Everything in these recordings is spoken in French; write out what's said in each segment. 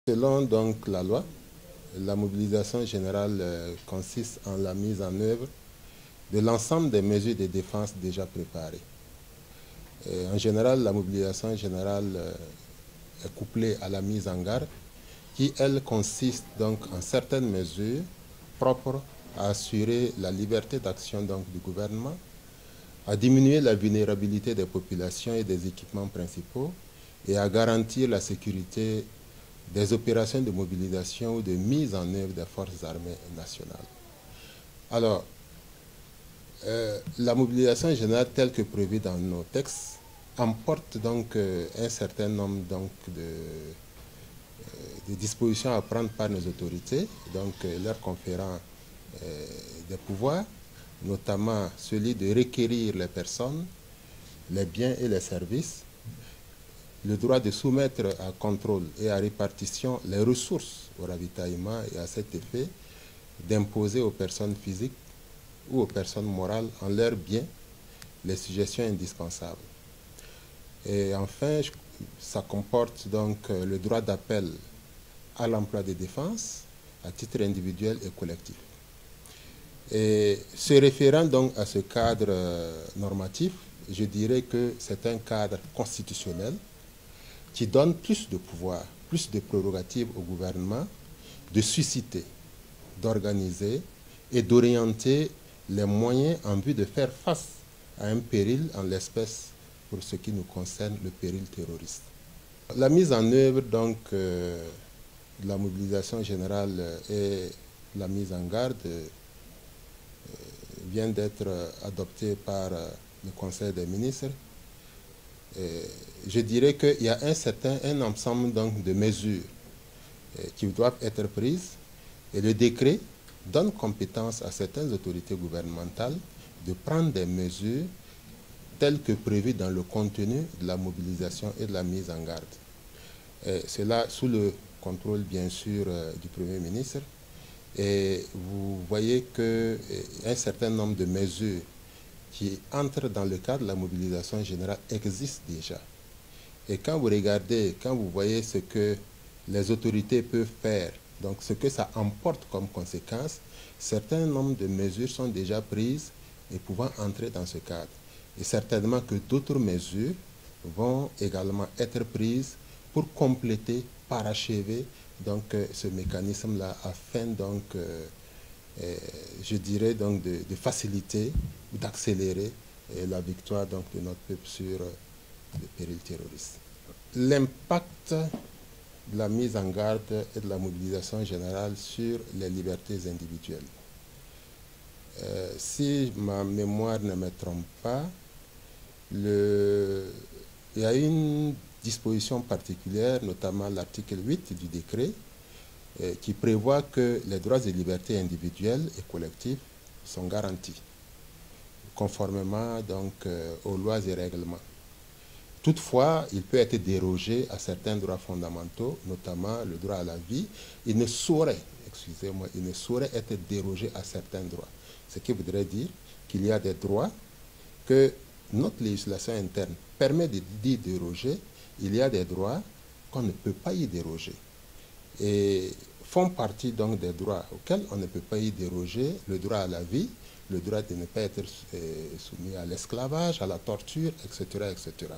Selon donc la loi, la mobilisation générale consiste en la mise en œuvre de l'ensemble des mesures de défense déjà préparées. En général, la mobilisation générale est couplée à la mise en garde qui, elle, consiste donc en certaines mesures propres à assurer la liberté d'action donc du gouvernement, à diminuer la vulnérabilité des populations et des équipements principaux et à garantir la sécurité des opérations de mobilisation ou de mise en œuvre des forces armées nationales. Alors, la mobilisation générale telle que prévue dans nos textes emporte donc un certain nombre donc, de dispositions à prendre par nos autorités, donc leur conférant des pouvoirs, notamment celui de requérir les personnes, les biens et les services, le droit de soumettre à contrôle et à répartition les ressources au ravitaillement et à cet effet d'imposer aux personnes physiques ou aux personnes morales en leurs biens les suggestions indispensables. Et enfin, ça comporte donc le droit d'appel à l'emploi de défense à titre individuel et collectif. Et se référant donc à ce cadre normatif, je dirais que c'est un cadre constitutionnel qui donne plus de pouvoir, plus de prérogatives au gouvernement de susciter, d'organiser et d'orienter les moyens en vue de faire face à un péril, en l'espèce, pour ce qui nous concerne, le péril terroriste. La mise en œuvre donc de la mobilisation générale et la mise en garde vient d'être adoptée par le Conseil des ministres. Je dirais qu'il y a un ensemble donc, de mesures qui doivent être prises et le décret donne compétence à certaines autorités gouvernementales de prendre des mesures telles que prévues dans le contenu de la mobilisation et de la mise en garde. Cela sous le contrôle bien sûr du Premier ministre. Et vous voyez qu'un certain nombre de mesures qui entrent dans le cadre de la mobilisation générale existent déjà. Et quand vous regardez, quand vous voyez ce que les autorités peuvent faire, donc ce que ça emporte comme conséquence, certains nombres de mesures sont déjà prises et pouvant entrer dans ce cadre. Et certainement que d'autres mesures vont également être prises pour compléter, parachever donc, ce mécanisme-là afin donc, je dirais donc de faciliter ou d'accélérer la victoire donc, de notre peuple sur le péril terroriste. L'impact de la mise en garde et de la mobilisation générale sur les libertés individuelles. Si ma mémoire ne me trompe pas, il y a une disposition particulière, notamment l'article 8 du décret, qui prévoit que les droits et libertés individuelles et collectives sont garantis, conformément donc, aux lois et règlements. Toutefois, il peut être dérogé à certains droits fondamentaux, notamment le droit à la vie. Il ne saurait, excusez-moi, il ne saurait être dérogé à certains droits. Ce qui voudrait dire qu'il y a des droits que notre législation interne permet d'y déroger. Il y a des droits qu'on ne peut pas y déroger. Et font partie donc des droits auxquels on ne peut pas y déroger, le droit à la vie, le droit de ne pas être soumis à l'esclavage, à la torture, etc., etc.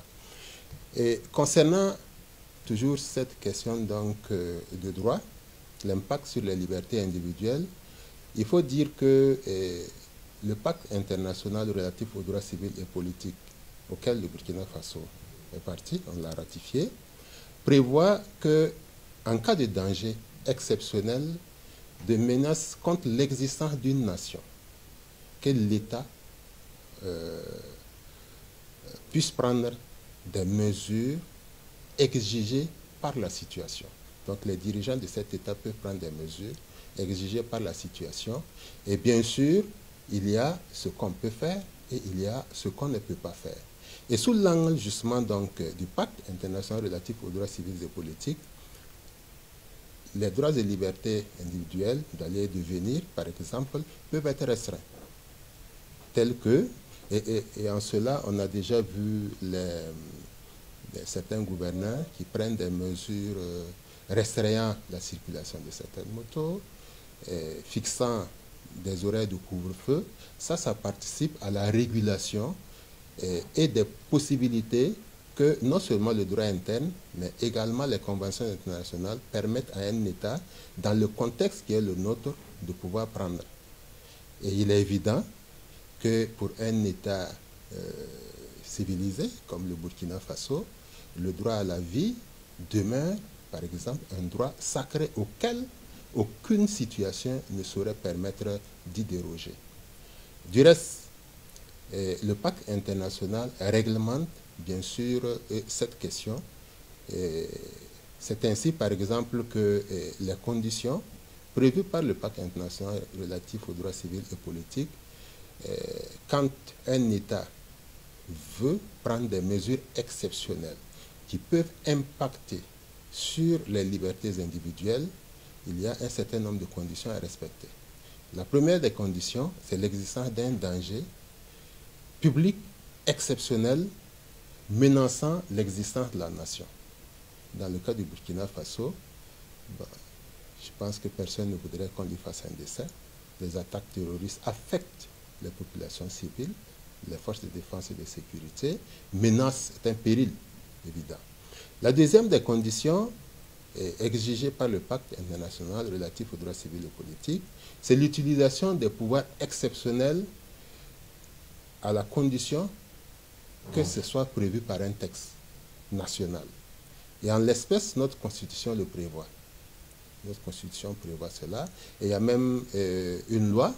Et concernant toujours cette question donc, de droit, l'impact sur les libertés individuelles, il faut dire que le pacte international relatif aux droits civils et politiques auquel le Burkina Faso est parti, on l'a ratifié, prévoit que en cas de danger exceptionnel, de menace contre l'existence d'une nation, que l'État puisse prendre des mesures exigées par la situation. Donc les dirigeants de cet État peuvent prendre des mesures exigées par la situation. Et bien sûr, il y a ce qu'on peut faire et il y a ce qu'on ne peut pas faire. Et sous l'angle justement donc, du pacte international relatif aux droits civils et politiques, les droits et libertés individuelles d'aller et de venir, par exemple, peuvent être restreints. Tels que, et en cela, on a déjà vu certains gouverneurs qui prennent des mesures restreignant la circulation de certaines motos, fixant des horaires de couvre-feu, ça participe à la régulation et des possibilités que non seulement le droit interne, mais également les conventions internationales permettent à un État, dans le contexte qui est le nôtre, de pouvoir prendre. Et il est évident que pour un État civilisé, comme le Burkina Faso, le droit à la vie demeure, par exemple, un droit sacré auquel aucune situation ne saurait permettre d'y déroger. Du reste, le pacte international réglemente bien sûr cette question. C'est ainsi, par exemple, que les conditions prévues par le pacte international relatif aux droits civils et politiques, quand un État veut prendre des mesures exceptionnelles qui peuvent impacter sur les libertés individuelles, il y a un certain nombre de conditions à respecter. La première des conditions, c'est l'existence d'un danger public exceptionnel menaçant l'existence de la nation. Dans le cas du Burkina Faso, je pense que personne ne voudrait qu'on lui fasse un dessin. Les attaques terroristes affectent les populations civiles, les forces de défense et de sécurité, menacent, c'est un péril évident. La deuxième des conditions exigées par le pacte international relatif aux droits civils et politiques, c'est l'utilisation des pouvoirs exceptionnels à la condition que ce soit prévu par un texte national. Et en l'espèce, notre Constitution le prévoit. Notre Constitution prévoit cela. Et il y a même une loi,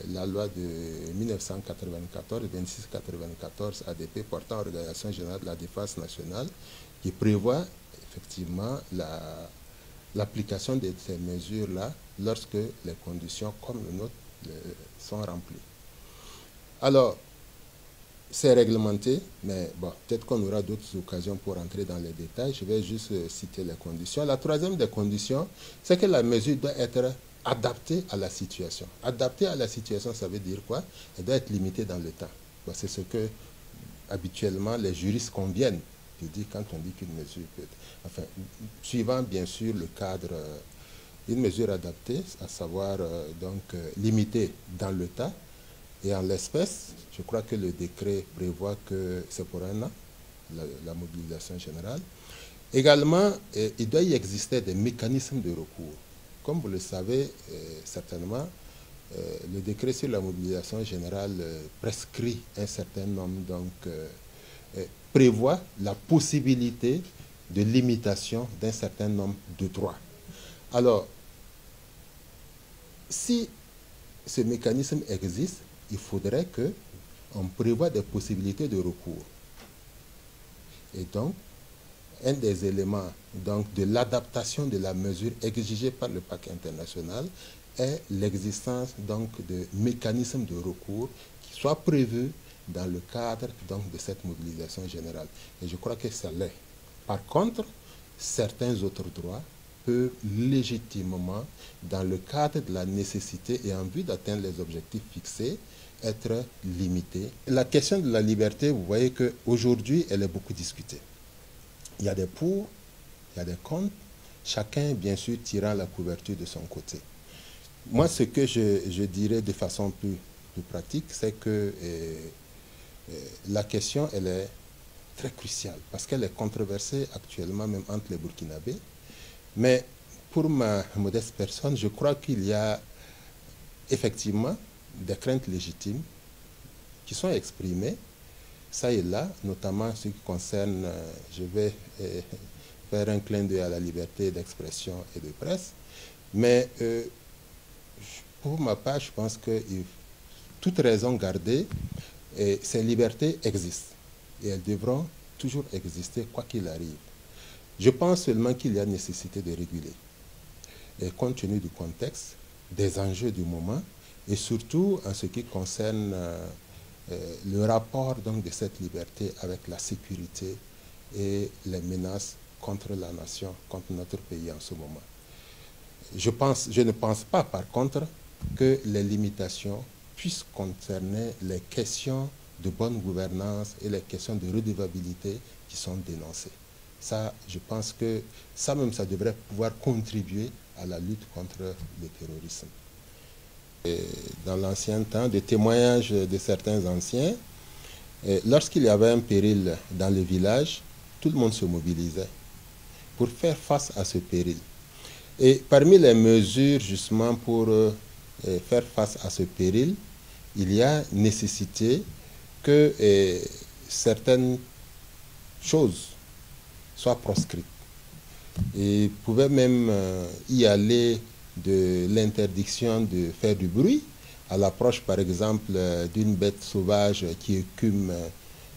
la loi de 1994, 2694 ADP, portant Organisation générale de la défense nationale, qui prévoit effectivement l'application de ces mesures-là lorsque les conditions comme le nôtre sont remplies. Alors, c'est réglementé, mais bon, peut-être qu'on aura d'autres occasions pour entrer dans les détails. Je vais juste citer les conditions. La troisième des conditions, c'est que la mesure doit être adaptée à la situation. Adaptée à la situation, ça veut dire quoi? Elle doit être limitée dans le temps. Bon, c'est ce que habituellement les juristes conviennent de dire quand on dit qu'une mesure peut être... Enfin, suivant bien sûr le cadre, une mesure adaptée, à savoir limitée dans le temps. Et en l'espèce, je crois que le décret prévoit que c'est pour un an, la mobilisation générale. Également, il doit y exister des mécanismes de recours. Comme vous le savez certainement, le décret sur la mobilisation générale prescrit un certain nombre, prévoit la possibilité de limitation d'un certain nombre de droits. Alors, si ce mécanisme existe, il faudrait qu'on prévoie des possibilités de recours. Et donc, un des éléments de l'adaptation de la mesure exigée par le pacte international est l'existence de mécanismes de recours qui soient prévus dans le cadre de cette mobilisation générale. Et je crois que ça l'est. Par contre, certains autres droits peuvent légitimement, dans le cadre de la nécessité et en vue d'atteindre les objectifs fixés, être limités. La question de la liberté, vous voyez qu'aujourd'hui, elle est beaucoup discutée. Il y a des pour, il y a des contre, chacun, bien sûr, tirant la couverture de son côté. Moi, ce que je dirais de façon plus pratique, c'est que la question, elle est très cruciale, parce qu'elle est controversée actuellement, même entre les Burkinabés. Mais pour ma modeste personne, je crois qu'il y a effectivement des craintes légitimes qui sont exprimées, ça et là, notamment ce qui concerne, je vais faire un clin d'œil à la liberté d'expression et de presse, mais pour ma part, je pense que toute raison gardée, ces libertés existent et elles devront toujours exister quoi qu'il arrive. Je pense seulement qu'il y a nécessité de réguler, et compte tenu du contexte, des enjeux du moment, et surtout en ce qui concerne le rapport de cette liberté avec la sécurité et les menaces contre la nation, contre notre pays en ce moment. Je ne pense pas, par contre, que les limitations puissent concerner les questions de bonne gouvernance et les questions de redevabilité qui sont dénoncées. Ça, je pense que ça même, ça devrait pouvoir contribuer à la lutte contre le terrorisme. Et dans l'ancien temps, des témoignages de certains anciens, lorsqu'il y avait un péril dans le village, tout le monde se mobilisait pour faire face à ce péril. Et parmi les mesures justement pour faire face à ce péril, il y a nécessité que certaines choses soient proscrites. Et pouvait même y aller de l'interdiction de faire du bruit à l'approche par exemple d'une bête sauvage qui écume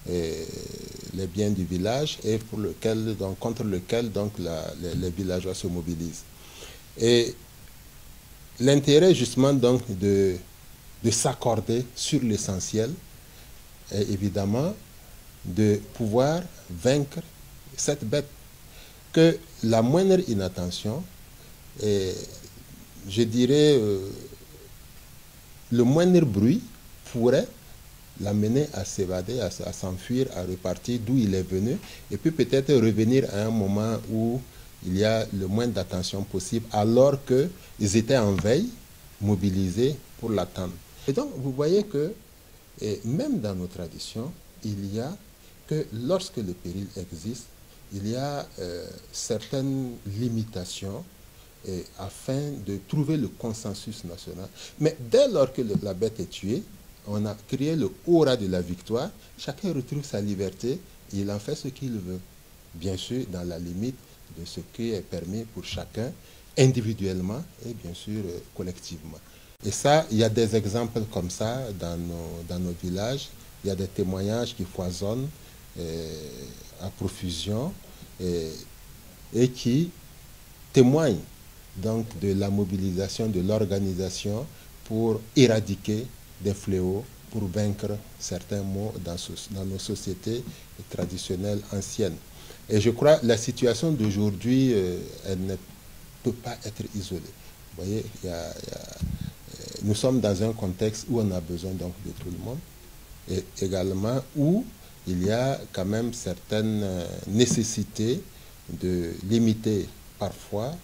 les biens du village et pour lequel, donc, contre lequel donc, les villageois se mobilisent. Et l'intérêt justement donc de s'accorder sur l'essentiel est évidemment de pouvoir vaincre cette bête. Que la moindre inattention, et je dirais le moindre bruit pourrait l'amener à s'évader, à s'enfuir, à repartir d'où il est venu, et puis peut-être revenir à un moment où il y a le moins d'attention possible, alors qu'ils étaient en veille, mobilisés pour l'attendre. Et donc, vous voyez que, même dans nos traditions, il y a que lorsque le péril existe, il y a certaines limitations afin de trouver le consensus national. Mais dès lors que la bête est tuée, on a créé le aura de la victoire, chacun retrouve sa liberté et il en fait ce qu'il veut. Bien sûr, dans la limite de ce qui est permis pour chacun, individuellement et bien sûr collectivement. Et ça, il y a des exemples comme ça dans nos villages. Il y a des témoignages qui foisonnent à profusion et qui témoignent donc de la mobilisation, de l'organisation pour éradiquer des fléaux, pour vaincre certains maux dans nos sociétés traditionnelles anciennes. Et je crois que la situation d'aujourd'hui, elle ne peut pas être isolée. Vous voyez, nous sommes dans un contexte où on a besoin donc de tout le monde, et également où il y a quand même certaines nécessités de limiter parfois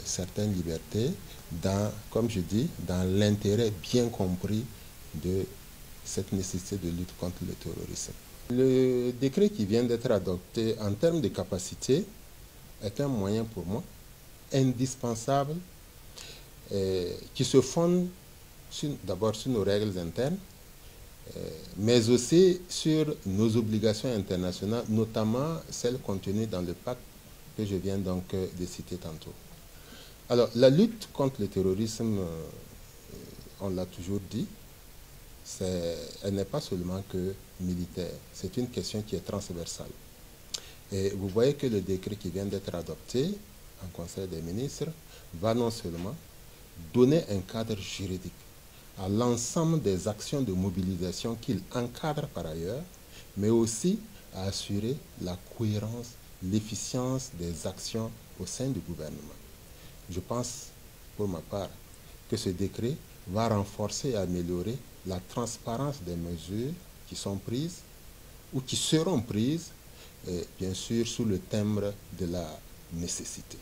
certaines libertés, comme je dis, dans l'intérêt bien compris de cette nécessité de lutte contre le terrorisme. Le décret qui vient d'être adopté en termes de capacité est un moyen pour moi indispensable qui se fonde d'abord sur nos règles internes, mais aussi sur nos obligations internationales, notamment celles contenues dans le pacte que je viens donc de citer tantôt. Alors, la lutte contre le terrorisme, on l'a toujours dit, elle n'est pas seulement que militaire, c'est une question qui est transversale. Et vous voyez que le décret qui vient d'être adopté en Conseil des ministres va non seulement donner un cadre juridique à l'ensemble des actions de mobilisation qu'il encadre par ailleurs, mais aussi à assurer la cohérence, l'efficience des actions au sein du gouvernement. Je pense, pour ma part, que ce décret va renforcer et améliorer la transparence des mesures qui sont prises ou qui seront prises, bien sûr, sous le timbre de la nécessité.